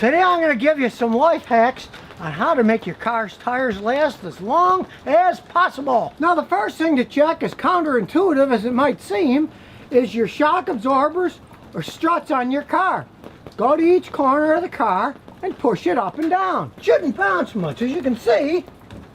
Today I'm going to give you some life hacks on how to make your car's tires last as long as possible. Now the first thing to check, as counterintuitive as it might seem, is your shock absorbers or struts on your car. Go to each corner of the car and push it up and down. Shouldn't bounce much. As you can see,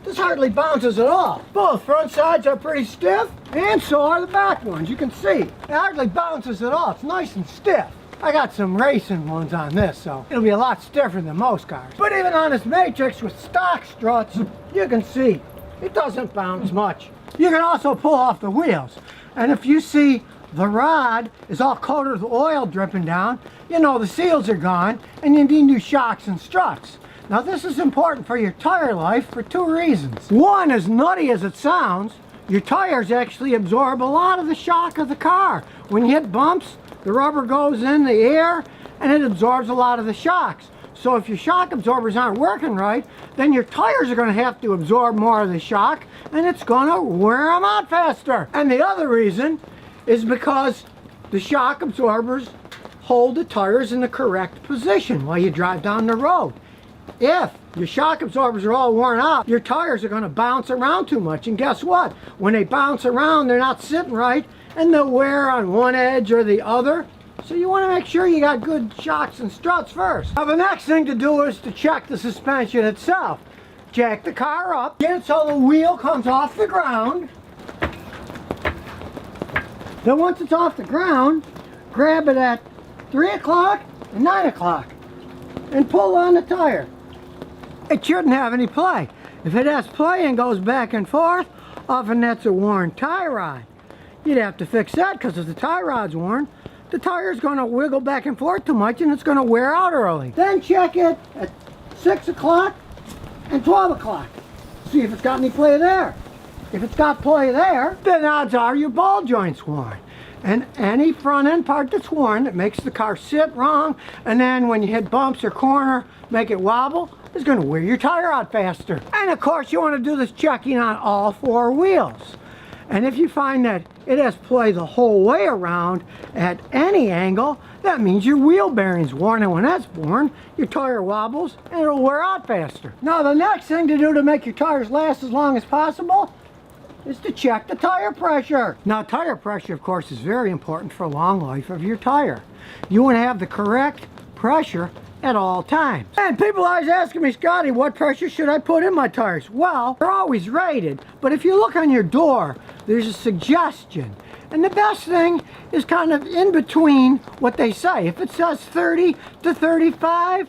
this hardly bounces at all. Both front sides are pretty stiff, and so are the back ones. You can see, it hardly bounces at all. It's nice and stiff. I got some racing ones on this, so it'll be a lot stiffer than most cars. But even on this Matrix with stock struts, you can see it doesn't bounce much. You can also pull off the wheels, and if you see the rod is all coated with oil dripping down, you know the seals are gone and you need new shocks and struts. Now this is important for your tire life for two reasons. One, as nutty as it sounds, your tires actually absorb a lot of the shock of the car. When you hit bumps, the rubber goes in the air and it absorbs a lot of the shocks. So if your shock absorbers aren't working right, then your tires are going to have to absorb more of the shock and it's going to wear them out faster. And the other reason is because the shock absorbers hold the tires in the correct position while you drive down the road. If your shock absorbers are all worn out, your tires are going to bounce around too much, and guess what? When they bounce around, they're not sitting right and they'll wear on one edge or the other. So you want to make sure you got good shocks and struts first. Now the next thing to do is to check the suspension itself. Jack the car up, get it so the wheel comes off the ground. Then once it's off the ground, grab it at 3 o'clock and 9 o'clock and pull on the tire. It shouldn't have any play. If it has play and goes back and forth, often that's a worn tie rod. You'd have to fix that, because if the tie rod's worn, the tire's going to wiggle back and forth too much and it's going to wear out early. Then check it at 6 o'clock and 12 o'clock. See if it's got any play there. If it's got play there, then odds are your ball joint's worn. And any front end part that's worn that makes the car sit wrong, and then when you hit bumps or corner, make it wobble, is going to wear your tire out faster. And of course you want to do this checking on all four wheels. And if you find that it has play the whole way around at any angle, that means your wheel bearing's worn, and when that's worn, your tire wobbles and it'll wear out faster. Now the next thing to do to make your tires last as long as possible is to check the tire pressure. Now tire pressure, of course, is very important for long life of your tire. You want to have the correct pressure at all times. And people are always asking me, Scotty, what pressure should I put in my tires? Well, they're always rated, but if you look on your door, there's a suggestion. And the best thing is kind of in between what they say. If it says 30 to 35,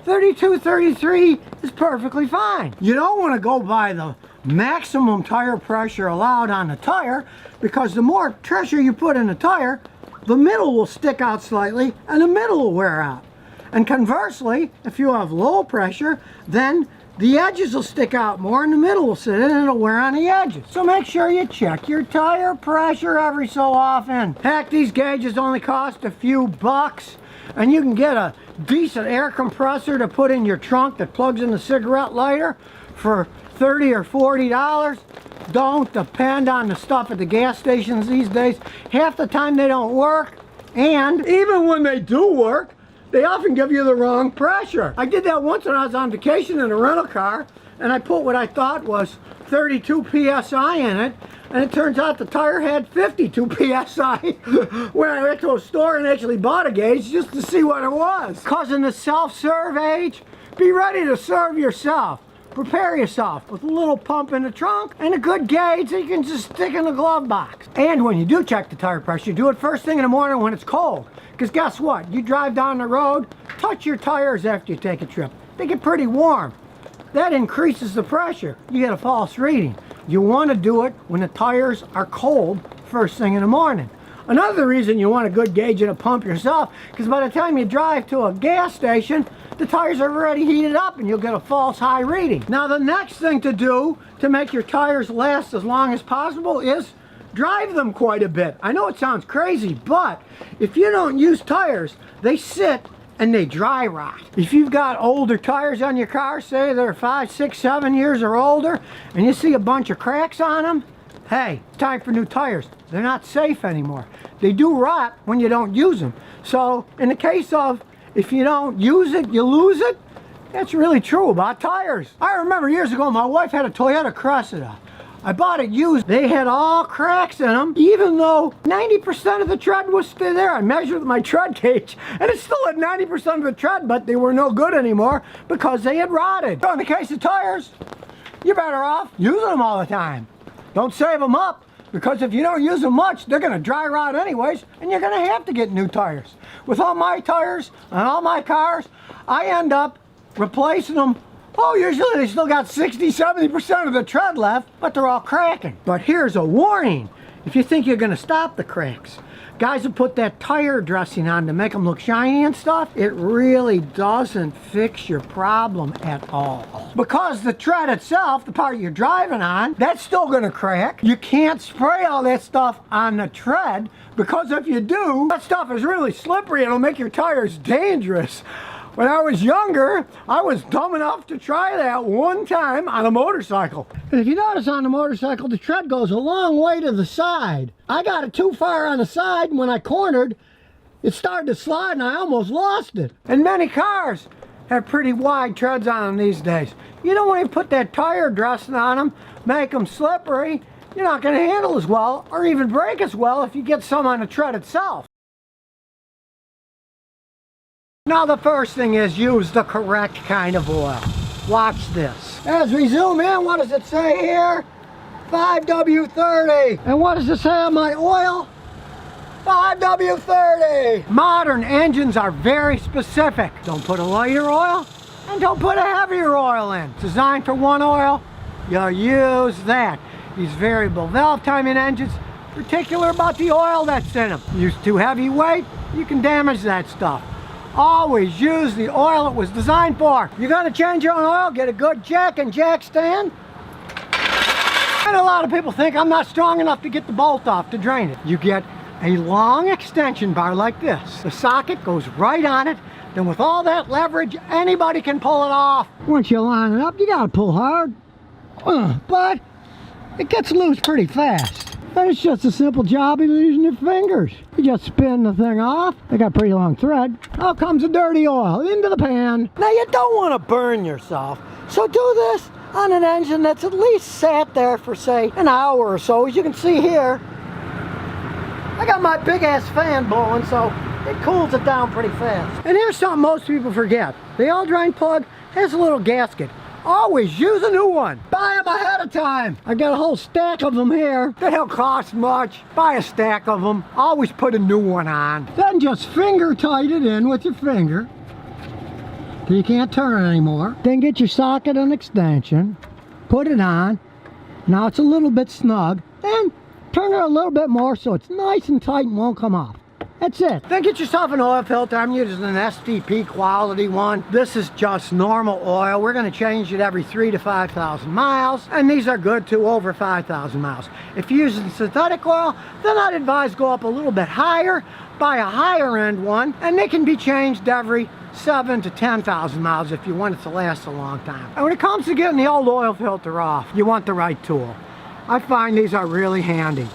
32, 33 is perfectly fine. You don't want to go by the maximum tire pressure allowed on the tire, because the more pressure you put in the tire, the middle will stick out slightly and the middle will wear out. And conversely, if you have low pressure, then the edges will stick out more and the middle will sit in and it'll wear on the edges. So make sure you check your tire pressure every so often. Heck, these gauges only cost a few bucks, and you can get a decent air compressor to put in your trunk that plugs in the cigarette lighter for $30 or $40. Don't depend on the stuff at the gas stations these days. Half the time they don't work, and even when they do work, they often give you the wrong pressure. I did that once when I was on vacation in a rental car, and I put what I thought was 32 PSI in it, and it turns out the tire had 52 PSI when I went to a store and actually bought a gauge just to see what it was. Because in the self-serve age, be ready to serve yourself. Prepare yourself with a little pump in the trunk and a good gauge that you can just stick in the glove box. And when you do check the tire pressure, do it first thing in the morning when it's cold. Because guess what? You drive down the road, touch your tires after you take a trip. They get pretty warm. That increases the pressure. You get a false reading. You want to do it when the tires are cold first thing in the morning. Another reason you want a good gauge and a pump yourself, because by the time you drive to a gas station, the tires are already heated up and you'll get a false high reading. Now the next thing to do to make your tires last as long as possible is drive them quite a bit. I know it sounds crazy, but if you don't use tires, they sit and they dry rot. If you've got older tires on your car, say they're 5, 6, 7 years or older, and you see a bunch of cracks on them, hey, it's time for new tires. They're not safe anymore. They do rot when you don't use them. So in the case of if you don't use it, you lose it. That's really true about tires. I remember years ago, my wife had a Toyota Cressida. I bought it used. They had all cracks in them, even though 90% of the tread was still there. I measured my tread gauge, and it still had 90% of the tread, but they were no good anymore because they had rotted. So in the case of tires, you're better off using them all the time. Don't save them up, because if you don't use them much, they're going to dry rot anyways, and you're going to have to get new tires. With all my tires and all my cars, I end up replacing them. Oh, usually they still got 60–70% of the tread left, but they're all cracking. But here's a warning. If you think you're going to stop the cracks, guys who put that tire dressing on to make them look shiny and stuff, it really doesn't fix your problem at all. Because the tread itself, the part you're driving on, that's still going to crack. You can't spray all that stuff on the tread, because if you do, that stuff is really slippery. It'll make your tires dangerous. When I was younger, I was dumb enough to try that one time on a motorcycle. And if you notice on the motorcycle, the tread goes a long way to the side. I got it too far on the side, and when I cornered, it started to slide and I almost lost it. And many cars have pretty wide treads on them these days. You don't want to put that tire dressing on them, make them slippery. You're not going to handle as well or even brake as well if you get some on the tread itself. Now the first thing is use the correct kind of oil. Watch this. As we zoom in, what does it say here? 5W30. And what does it say on my oil? 5W30. Modern engines are very specific. Don't put a lighter oil and don't put a heavier oil in. It's designed for one oil, you use that. These variable valve timing engines, particular about the oil that's in them. Use too heavy weight, you can damage that stuff. Always use the oil it was designed for. You're going to change your own oil, get a good jack and jack stand. And a lot of people think I'm not strong enough to get the bolt off to drain it. You get a long extension bar like this. The socket goes right on it. Then with all that leverage, anybody can pull it off. Once you line it up, you got to pull hard. But it gets loose pretty fast. And it's just a simple job of using your fingers. You just spin the thing off. They got a pretty long thread. Out comes the dirty oil into the pan. Now you don't want to burn yourself, so do this on an engine that's at least sat there for, say, an hour or so. As you can see here, I got my big ass fan blowing, so it cools it down pretty fast. And here's something most people forget. The oil drain plug has a little gasket. Always use a new one. Buy them ahead of time. I got a whole stack of them here. They don't cost much. Buy a stack of them. Always put a new one on. Then just finger tight it in with your finger till you can't turn it anymore. Then get your socket and extension. Put it on. Now it's a little bit snug. Then turn it a little bit more so it's nice and tight and won't come off. That's it. Then get yourself an oil filter. I'm using an STP quality one. This is just normal oil. We're going to change it every 3,000 to 5,000 miles. And these are good to over 5,000 miles. If you're using synthetic oil, then I'd advise go up a little bit higher. Buy a higher end one. And they can be changed every 7,000 to 10,000 miles if you want it to last a long time. And when it comes to getting the old oil filter off, you want the right tool. I find these are really handy.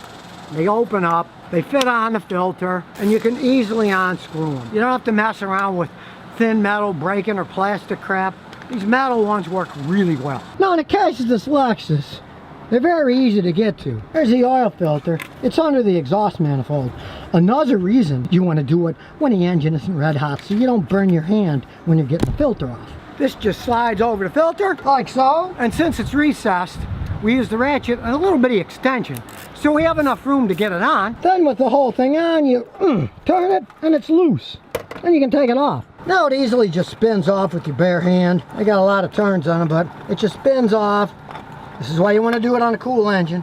They open up. They fit on the filter, and you can easily unscrew them. You don't have to mess around with thin metal breaking or plastic crap. These metal ones work really well. Now in the case of this Lexus, they're very easy to get to. There's the oil filter. It's under the exhaust manifold. Another reason you want to do it when the engine isn't red hot, so you don't burn your hand when you're getting the filter off. This just slides over the filter, like so. And since it's recessed, we use the ratchet and a little bitty extension, so we have enough room to get it on. Then with the whole thing on, you turn it and it's loose. Then you can take it off. Now it easily just spins off with your bare hand. I got a lot of turns on it, but it just spins off. This is why you want to do it on a cool engine.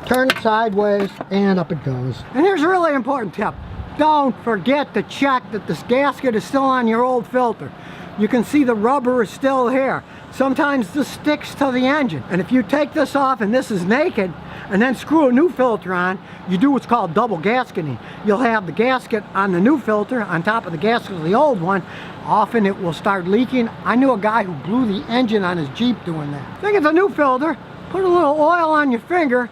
Turn it sideways and up it goes. And here's a really important tip. Don't forget to check that this gasket is still on your old filter. You can see the rubber is still here. Sometimes this sticks to the engine. And if you take this off and this is naked, and then screw a new filter on, you do what's called double gasketing. You'll have the gasket on the new filter on top of the gasket of the old one. Often it will start leaking. I knew a guy who blew the engine on his Jeep doing that. Think it's a new filter, put a little oil on your finger,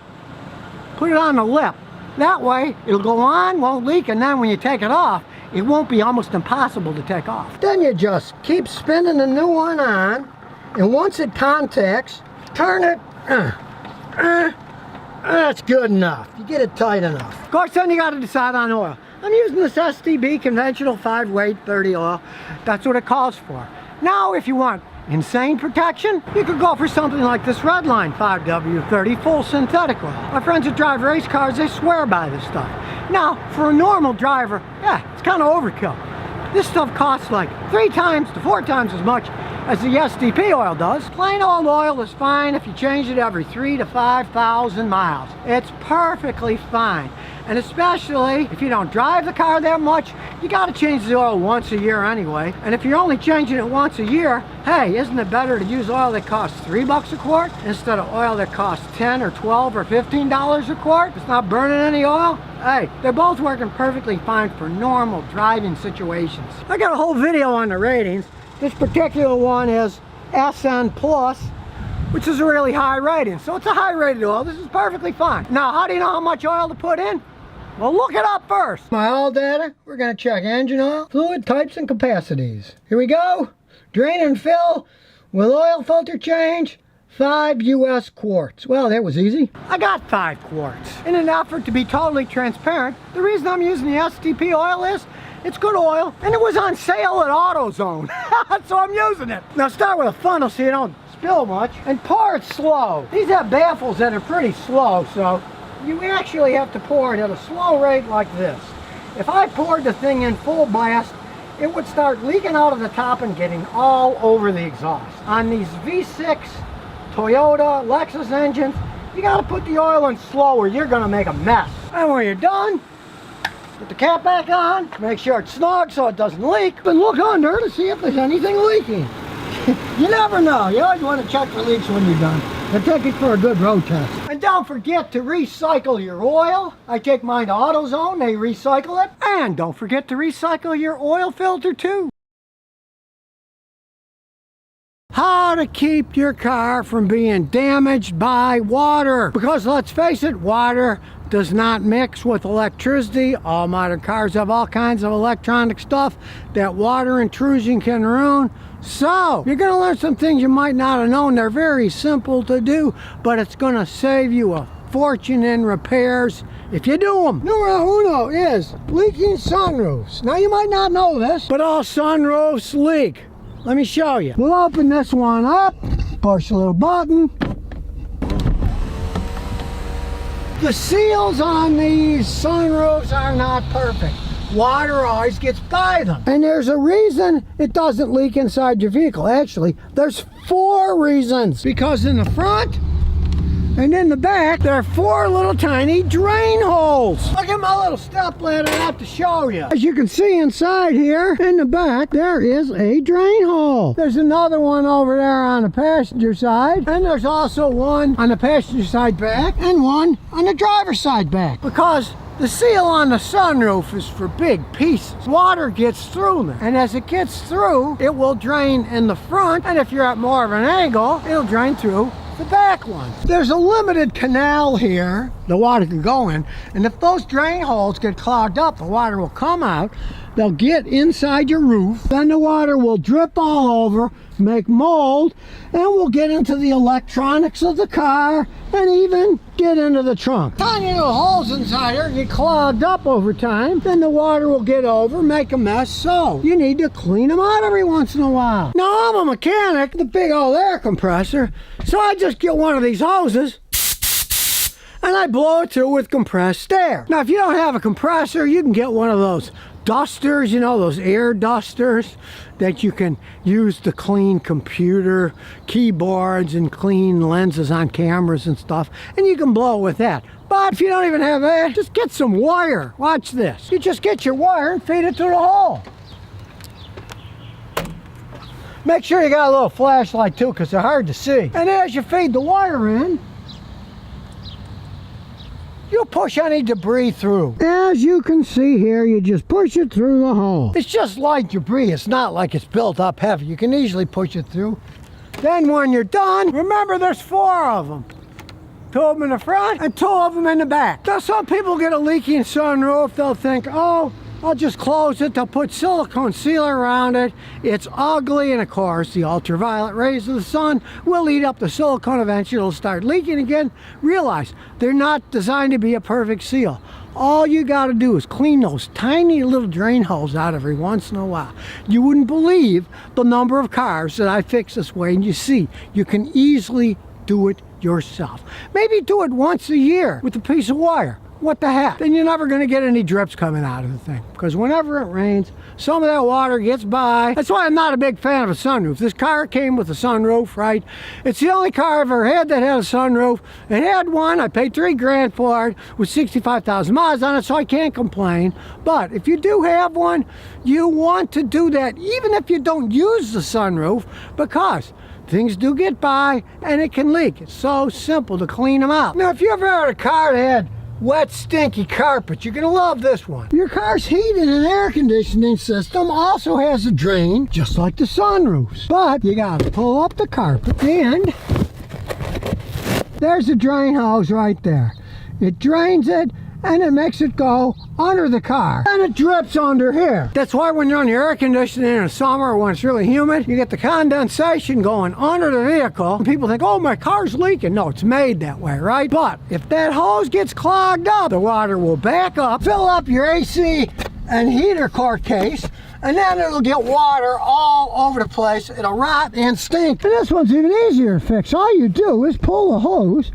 put it on the lip. That way it'll go on, won't leak, and then when you take it off, it won't be almost impossible to take off. Then you just keep spinning the new one on, and once it contacts, turn it. That's good enough. You get it tight enough. Of course, then you got to decide on oil. I'm using this STB conventional 5-weight 30 oil. That's what it calls for. Now, if you want insane protection, you could go for something like this Redline 5W30 full synthetic oil. My friends that drive race cars, they swear by this stuff. Now, for a normal driver, yeah, it's kind of overkill. This stuff costs like 3 times to 4 times as much as the SDP oil does. Plain old oil is fine if you change it every 3,000 to 5,000 miles. It's perfectly fine. And especially if you don't drive the car that much, you got to change the oil once a year anyway. And if you're only changing it once a year, hey, isn't it better to use oil that costs $3 a quart instead of oil that costs $10 or $12 or $15 a quart? It's not burning any oil. Hey, they're both working perfectly fine for normal driving situations. I got a whole video on the ratings. This particular one is SN Plus, which is a really high rating. So it's a high rated oil. This is perfectly fine. Now, how do you know how much oil to put in? Well, look it up first. My oil data, we're gonna check engine oil, fluid types and capacities. Here we go. Drain and fill with oil filter change, 5 US quarts. Well, that was easy. I got 5 quarts. In an effort to be totally transparent, the reason I'm using the SDP oil is it's good oil, and it was on sale at AutoZone, so I'm using it. Now start with a funnel so you don't spill much, and pour it slow. These have baffles that are pretty slow, so you actually have to pour it at a slow rate like this. If I poured the thing in full blast, it would start leaking out of the top and getting all over the exhaust. On these V6 Toyota, Lexus engines, you gotta put the oil in slow or you're gonna make a mess. And when you're done, put the cap back on, make sure it's snug so it doesn't leak, and look under to see if there's anything leaking. You never know. You always want to check for leaks when you're done. And take it for a good road test. And don't forget to recycle your oil. I take mine to AutoZone, they recycle it. And don't forget to recycle your oil filter too. How to keep your car from being damaged by water. Because let's face it, water does not mix with electricity. All modern cars have all kinds of electronic stuff that water intrusion can ruin. So, you're going to learn some things you might not have known. They're very simple to do, but it's going to save you a fortune in repairs if you do them. Numero uno is leaking sunroofs. Now, you might not know this, but all sunroofs leak. Let me show you. We'll open this one up, push a little button. The seals on these sunroofs are not perfect. Water always gets by them. And there's a reason it doesn't leak inside your vehicle. Actually, there's 4 reasons. Because in the front and in the back, there are 4 little tiny drain holes. Look at my little step ladder I have to show you. As you can see inside here, in the back, there is a drain hole. There's another one over there on the passenger side. And there's also one on the passenger side back and one on the driver's side back. Because the seal on the sunroof is for big pieces. Water gets through them, and as it gets through, it will drain in the front, and if you're at more of an angle, it'll drain through the back ones. There's a limited canal here the water can go in, and if those drain holes get clogged up, the water will come out, they'll get inside your roof, then the water will drip all over, make mold, and will get into the electronics of the car and even get into the trunk. Tiny little holes inside here get clogged up over time, then the water will get over, make a mess, so you need to clean them out every once in a while. Now I'm a mechanic, the big old air compressor, so I just get one of these hoses and I blow it through with compressed air. Now if you don't have a compressor, you can get one of those dusters, you know, those air dusters that you can use to clean computer keyboards and clean lenses on cameras and stuff, and you can blow with that. But if you don't even have that, just get some wire. Watch this. You just get your wire and feed it through the hole. Make sure you got a little flashlight too, because they're hard to see. And as you feed the wire in, you'll push any debris through. As you can see here, you just push it through the hole. It's just light debris. It's not like it's built up heavy. You can easily push it through. Then when you're done, remember there's 4 of them. 2 of them in the front and 2 of them in the back. Now some people get a leaking sunroof. They'll think, oh, I'll just close it. They'll put silicone sealer around it. It's ugly, and of course the ultraviolet rays of the sun will eat up the silicone. Eventually it'll start leaking again. Realize they're not designed to be a perfect seal. All you got to do is clean those tiny little drain holes out every once in a while. You wouldn't believe the number of cars that I fix this way, and you see, you can easily do it yourself. Maybe do it once a year with a piece of wire. What the heck? Then you're never going to get any drips coming out of the thing, because whenever it rains, some of that water gets by. That's why I'm not a big fan of a sunroof. This car came with a sunroof, right? It's the only car I've ever had that had a sunroof. It had one. I paid $3 grand for it with 65,000 miles on it, so I can't complain. But if you do have one, you want to do that even if you don't use the sunroof, because things do get by and it can leak. It's so simple to clean them out. Now, if you ever had a car that had wet, stinky carpet, you're gonna love this one. Your car's heating and air conditioning system also has a drain, just like the sunroofs. But you gotta pull up the carpet, and there's a drain hose right there. It drains it, and it makes it go under the car, and it drips under here. That's why when you're on your air conditioning in the summer or when it's really humid, you get the condensation going under the vehicle, and people think, oh, my car's leaking. No, it's made that way, right? But if that hose gets clogged up, the water will back up, fill up your AC and heater core case, and then it'll get water all over the place. It'll rot and stink. And this one's even easier to fix. All you do is pull the hose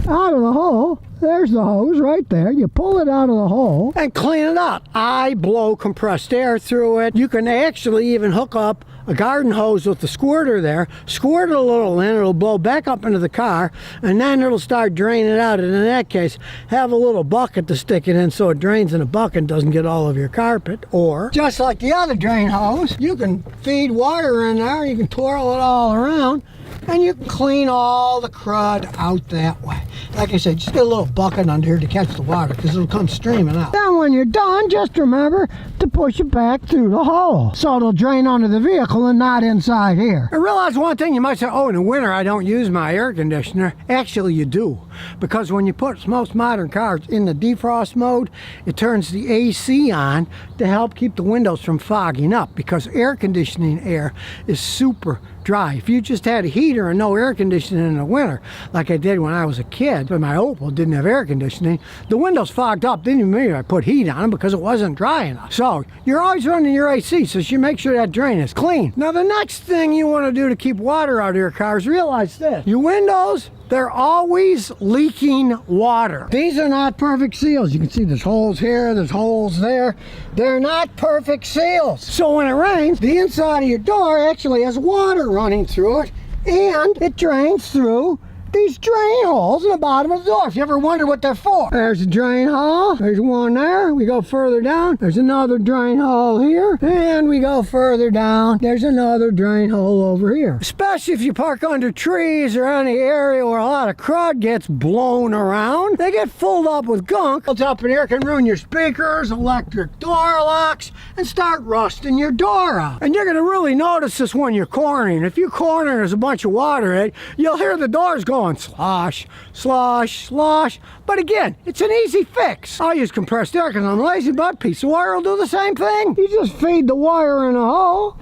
out of the hole. There's the hose right there. You pull it out of the hole and clean it up. I blow compressed air through it. You can actually even hook up a garden hose with the squirter there, squirt it a little in, it'll blow back up into the car, and then it'll start draining it out. And in that case, have a little bucket to stick it in so it drains in a bucket and doesn't get all of your carpet. Or, just like the other drain hose, you can feed water in there, you can twirl it all around, and you can clean all the crud out that way. Like I said, just get a little bucket under here to catch the water, because it'll come streaming out. Then when you're done, just remember to push it back through the hole, so it'll drain onto the vehicle and not inside here. I realize one thing, you might say, oh, in the winter I don't use my air conditioner. Actually you do, because when you put most modern cars in the defrost mode, it turns the AC on to help keep the windows from fogging up, because air conditioning air is super dry. If you just had a heater and no air conditioning in the winter, like I did when I was a kid, but my Opel didn't have air conditioning, the windows fogged up. Didn't even mean I put heat on them because it wasn't dry enough. So you're always running your AC, so you make sure that drain is clean. Now the next thing you want to do to keep water out of your car is realize this: your windows, they're always leaking water. These are not perfect seals. You can see there's holes here, there's holes there. They're not perfect seals. So when it rains, the inside of your door actually has water running through it, and it drains through these drain holes in the bottom of the door. If you ever wonder what they're for. There's a drain hole. There's one there. We go further down. There's another drain hole here. And we go further down. There's another drain hole over here. Especially if you park under trees or any area where a lot of crud gets blown around. They get filled up with gunk. It's up in here, can ruin your speakers, electric door locks, and start rusting your door out. And you're going to really notice this when you're cornering. If you corner and there's a bunch of water in it, you'll hear the doors going slosh, slosh, slosh. But again, it's an easy fix. I use compressed air because I'm lazy, but a piece of wire will do the same thing. You just feed the wire in a hole,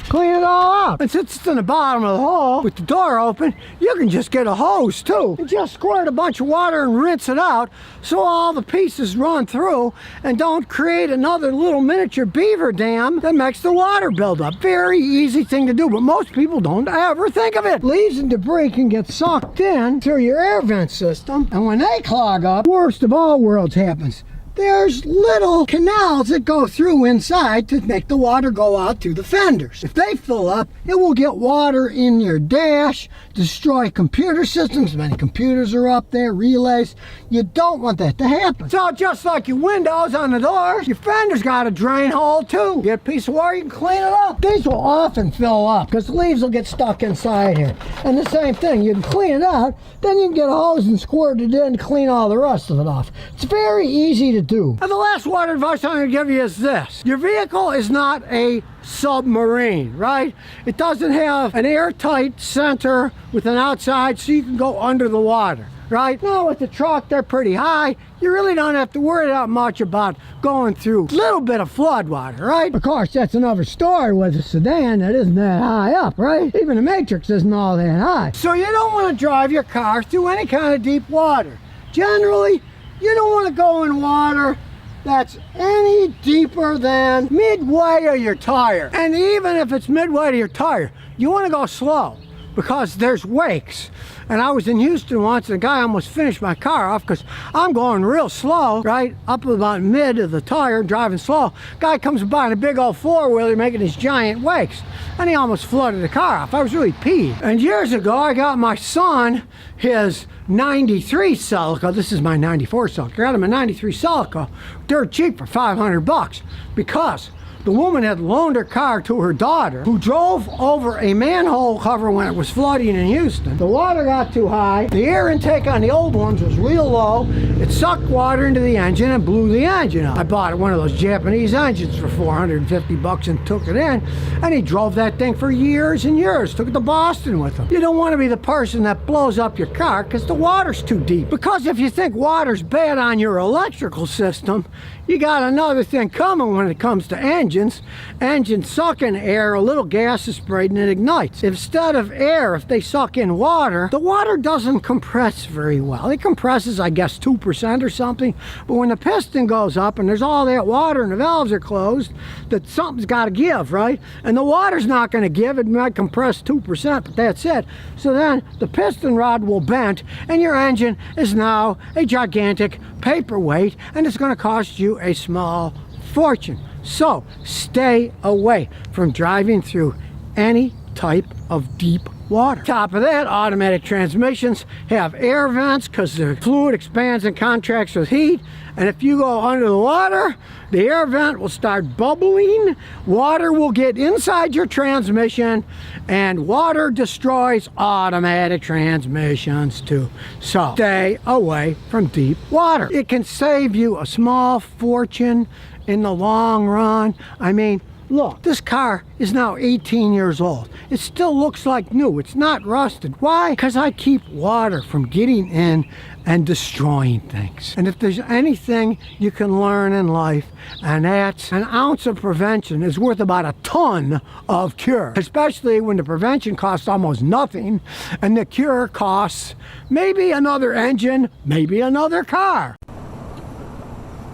clean it all out. And since it's in the bottom of the hole with the door open, you can just get a hose too and just squirt a bunch of water and rinse it out so all the pieces run through and don't create another little miniature beaver dam that makes the water build up. Very easy thing to do, but most people don't ever think of it. Leaves and debris can get sucked in through your air vent system, and when they clog up, worst of all worlds happens. There's little canals that go through inside to make the water go out through the fenders. If they fill up, it will get water in your dash, destroy computer systems. Many computers are up there, relays. You don't want that to happen. So just like your windows on the doors, your fenders got a drain hole too. Get a piece of water, you can clean it up. These will often fill up because the leaves will get stuck inside here. And the same thing, you can clean it out, then you can get a hose and squirt it in to clean all the rest of it off. It's very easy to do. And the last word of advice I'm going to give you is this: your vehicle is not a submarine, right? It doesn't have an airtight center with an outside so you can go under the water. right? Now with the truck, they're pretty high. You really don't have to worry that much about going through a little bit of flood water, right? Of course, that's another story with a sedan that isn't that high up, right? Even the Matrix isn't all that high. So you don't want to drive your car through any kind of deep water. Generally, you don't want to go in water that's any deeper than midway of your tire. And even if it's midway to your tire, you want to go slow because there's wakes. And I was in Houston once and a guy almost finished my car off because I'm going real slow, right? Up about mid of the tire, driving slow. Guy comes by in a big old four-wheeler making these giant wakes. And he almost flooded the car off. I was really peeved. And years ago, I got my son his 93 Celica. This is my 94 Celica. I got him a 93 Celica dirt cheap for $500 because the woman had loaned her car to her daughter, who drove over a manhole cover when it was flooding in Houston. The water got too high. The air intake on the old ones was real low. It sucked water into the engine and blew the engine up. I bought one of those Japanese engines for $450 and took it in, and he drove that thing for years and years. Took it to Boston with him. You don't want to be the person that blows up your car because the water's too deep. Because if you think water's bad on your electrical system, you got another thing coming when it comes to engines. Engines suck in air, a little gas is sprayed and it ignites. Instead of air, if they suck in water, the water doesn't compress very well. It compresses, I guess, 2% or something. But when the piston goes up and there's all that water and the valves are closed, that something's got to give, right? And the water's not going to give. It might compress 2%, but that's it. So then the piston rod will bend and your engine is now a gigantic paperweight and it's going to cost you a small fortune. So stay away from driving through any type of deep water. Top of that, automatic transmissions have air vents because the fluid expands and contracts with heat, and if you go under the water, the air vent will start bubbling, water will get inside your transmission, and water destroys automatic transmissions too. So stay away from deep water. It can save you a small fortune in the long run. I mean, look, this car is now 18 years old. It still looks like new. It's not rusted. Why? Because I keep water from getting in and destroying things. And if there's anything you can learn in life, and that's an ounce of prevention is worth about a ton of cure. Especially when the prevention costs almost nothing and the cure costs maybe another engine, maybe another car.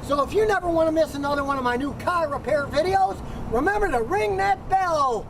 So if you never want to miss another one of my new car repair videos, remember to ring that bell.